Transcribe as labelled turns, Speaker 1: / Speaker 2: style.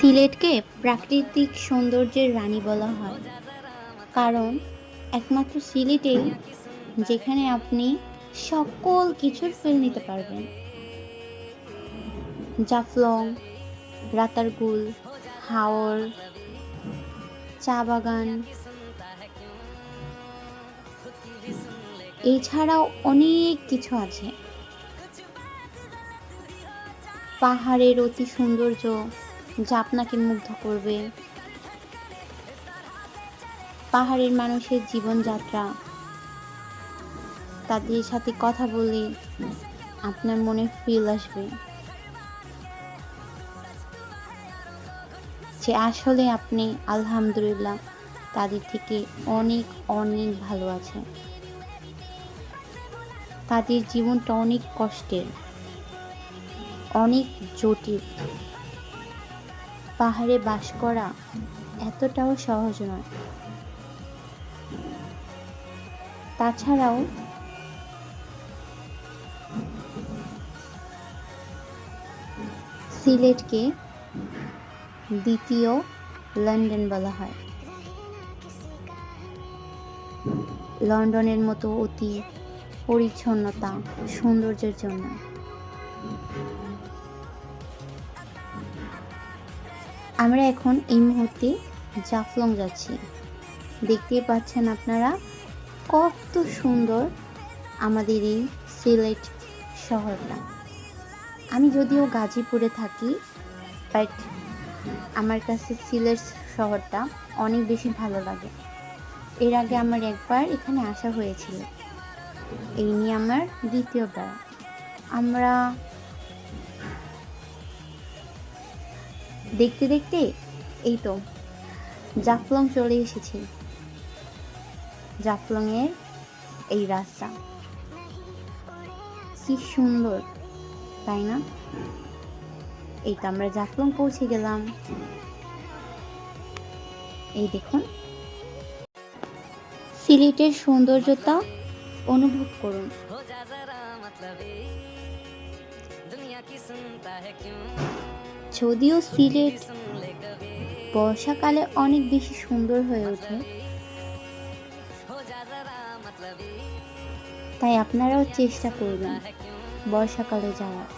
Speaker 1: সিলেটকে প্রাকৃতিক সৌন্দর্যের রানী বলা হয়, কারণ একমাত্র সিলেটেই যেখানে আপনি সকল কিছুর ফিল নিতে পারবেন। জাফলং, রাতারগুল, হাওর, চা বাগান, এছাড়াও অনেক কিছু আছে। পাহাড়ের অতি সৌন্দর্য যা আপনাকে মুগ্ধ করবে, পাহাড়ের মানুষের জীবনযাত্রা, তাদের সাথে কথা বলে আপনার মনে ফিল আসবে যে আসলে আপনি আলহামদুলিল্লাহ তাদের থেকে অনেক অনেক ভালো আছেন। তাদের জীবনটা অনেক কষ্টের, অনেক জটিল। পাহাড়ে বাস করা এতটাও সহজ নয়। তাছাড়াও সিলেটকে দ্বিতীয় লন্ডন বলা হয়। লন্ডনের মতো অতি পরিচ্ছন্নতা, সৌন্দর্যের জন্য। আমরা এখন এই মুহূর্তে জাফলং যাচ্ছি। দেখতেই পাচ্ছেন আপনারা কত সুন্দর আমাদের এই সিলেট শহরটা। আমি যদিও গাজীপুরে থাকি, বাট আমার কাছে সিলেট শহরটা অনেক বেশি ভালো লাগে। এর আগে আমার একবার এখানে আসা হয়েছিল, এই নিয়ে আমার দ্বিতীয়বার। আমরা দেখতে দেখতে এই তো জাফলং চলে এসেছি। জাফলংয়ের এই রাস্তা কি সুন্দর, তাই না? এই তো আমরা জাফলং পৌঁছে গেলাম। এই দেখুন, সিলেটের সৌন্দর্যতা অনুভব করুন। যদিও সিলেট বর্ষাকালে অনেক বেশি সুন্দর হয়ে ওঠে, তাই আপনারাও চেষ্টা করবেন বর্ষাকালে যাওয়ার।